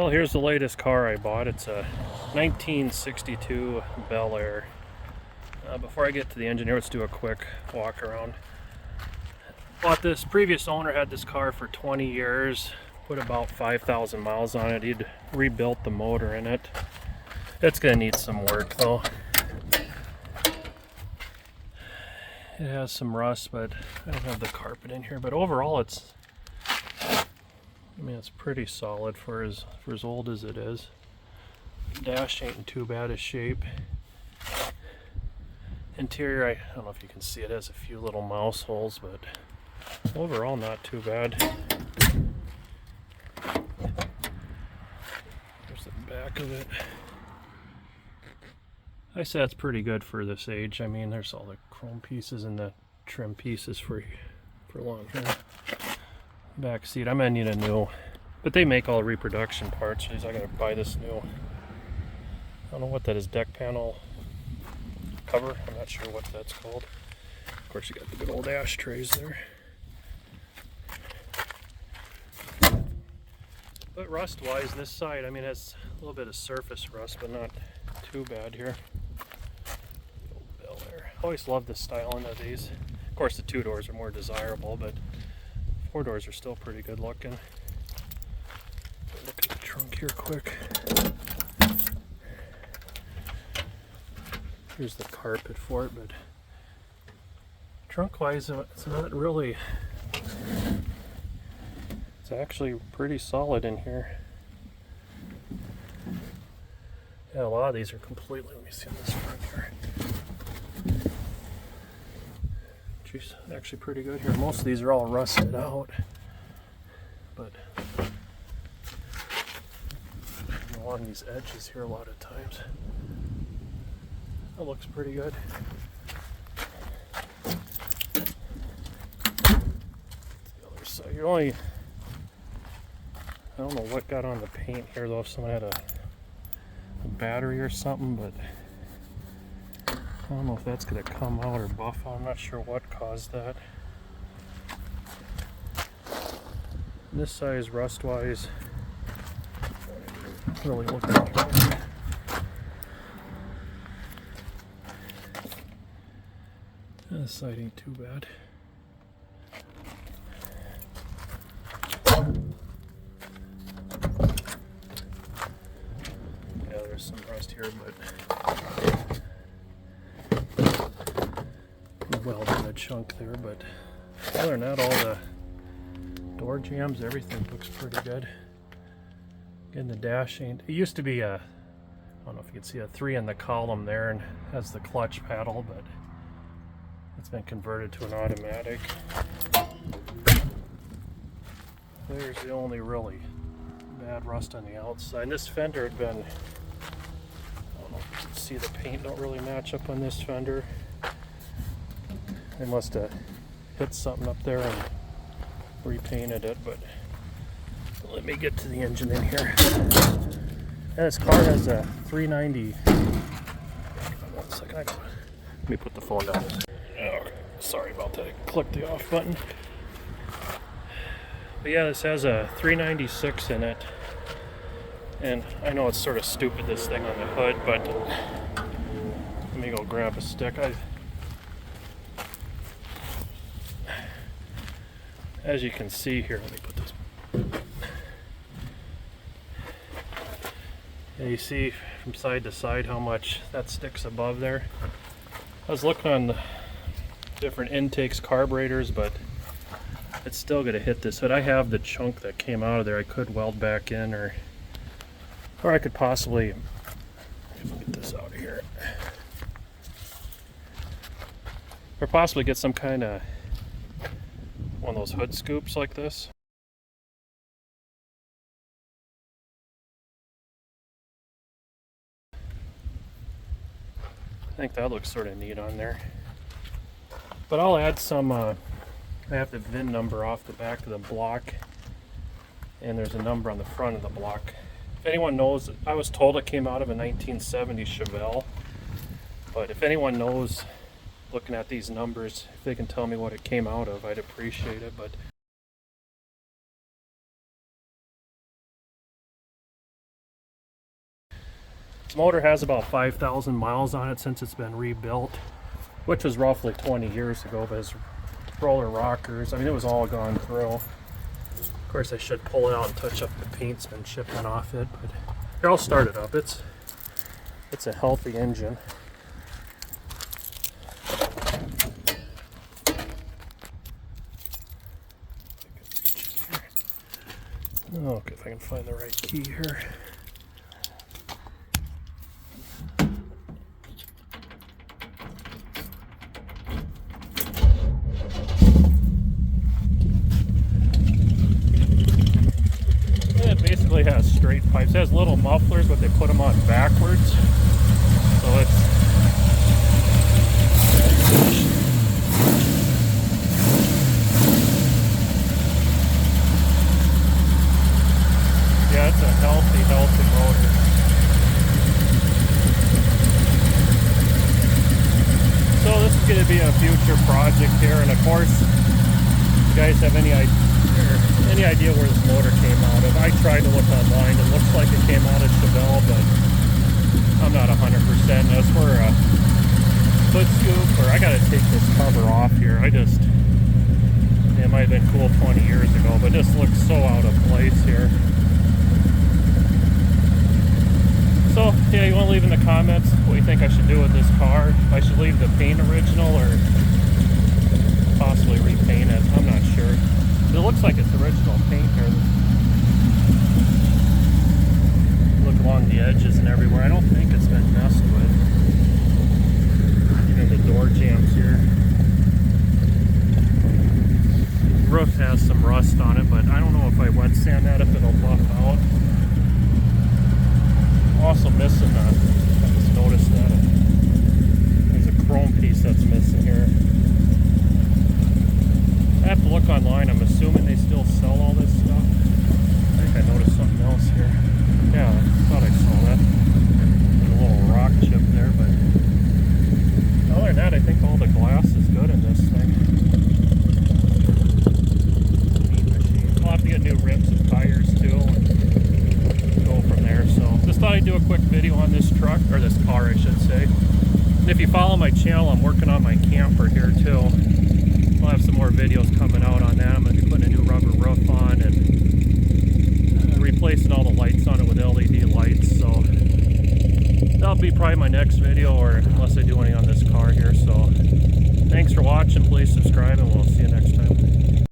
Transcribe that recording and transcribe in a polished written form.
Well, here's the latest car I bought. It's a 1962 Bel Air. Before I get to the engine here, let's do a quick walk around. Bought this, previous owner had this car for 20 years, put about 5,000 miles on it. He'd rebuilt the motor in it. It's gonna need some work though. It has some rust, but I don't have the carpet in here. But overall, it's pretty solid for as old as it is. Dash ain't in too bad a shape. Interior, I don't know if you can see it, has a few little mouse holes, but overall not too bad. There's the back of it. I say that's pretty good for this age. I mean, there's all the chrome pieces and the trim pieces for long hair. Back seat, I'm gonna need a new, but they make all reproduction parts. Geez, I gotta buy this new, I don't know what that is, deck panel cover. I'm not sure what that's called. Of course, you got the good old ashtrays there. But rust-wise, this side, I mean, it has a little bit of surface rust, but not too bad here. The old Bel Air. Always loved the styling of these. Of course, the 2 doors are more desirable, but 4 doors are still pretty good looking. Look at the trunk here quick. Here's the carpet for it, but trunk-wise, it's not really. It's actually pretty solid in here. Yeah, a lot of these are completely. Let me see on this front here. Geez, actually pretty good here. Most of these are all rusted out, but along these edges here a lot of times. That looks pretty good. The other side, you only, I don't know what got on the paint here though, if someone had a battery or something, but I don't know if that's going to come out or buff out. I'm not sure what caused that. This size, rust-wise, really looking good. This side ain't too bad. Yeah, there's some rust here, but welded a chunk there. But other than that, all the door jambs, everything looks pretty good. Again, the dash ain't. It used to be a, I don't know if you can see a 3 in the column there, and has the clutch paddle, but it's been converted to an automatic. There's the only really bad rust on the outside. And this fender had been, I don't know if you can see the paint don't really match up on this fender. They must have hit something up there and repainted it, but let me get to the engine in here. And this car has a 390. One second, let me put the phone down. Oh, sorry about that. I clicked the off button. But yeah, this has a 396 in it. And I know it's sort of stupid, this thing on the hood, but let me go grab a stick. As you can see here, let me put this. And you see from side to side how much that sticks above there. I was looking on the different intakes, carburetors, but it's still going to hit this. But I have the chunk that came out of there. I could weld back in, or I could possibly get this out of here, or possibly get some kind of one of those hood scoops like this. I think that looks sort of neat on there. But I'll add some, I have the VIN number off the back of the block, and there's a number on the front of the block. If anyone knows, I was told it came out of a 1970 Chevelle, but if anyone knows, looking at these numbers, if they can tell me what it came out of, I'd appreciate it. But This motor has about 5,000 miles on it since it's been rebuilt, which was roughly 20 years ago, but it's roller rockers, I mean, it was all gone through. Of course, I should pull it out and touch up the paint's been chipping off it, but here, I'll start it up. It's a healthy engine. Okay, if I can find the right key here. It basically has straight pipes. It has little mufflers, but they put them on backwards. So it's yeah, it's a healthy motor. So this is going to be a future project here, and of course, if you guys have any idea where this motor came out of, I tried to look online. It looks like it came out of Bel, but I'm not 100%. That's for a foot scoop, or I got to take this cover off here. It might have been cool 20 years ago, but this looks so out of place here. So, yeah, you want to leave in the comments what you think I should do with this car. If I should leave the paint original or possibly repaint it. I'm not sure. It looks like it's original paint here. Look along the edges and everywhere. I don't think it's been messed with. Even the door jambs here. The roof has some rust on it, but I don't know if I wet sand that, if it'll buff out. Also missing I just noticed that there's a chrome piece that's missing here. I have to look online. I'm assuming they still sell all this stuff. I think I noticed something else here. Yeah, I thought I saw that. There's a little rock chip there, but other than that, I think all the glass is good in this thing. Neat machine. I'll have to get new rims and tires too, and go from there. So just thought I'd do a quick video on this truck, or this car I should say. And if you follow my channel, I'm working on my camper here too. I'll have some more videos coming out on that. I'm going to be putting a new rubber roof on and replacing all the lights on it with LED lights. So that'll be probably my next video, or unless I do any on this car here. So thanks for watching. Please subscribe, and we'll see you next time.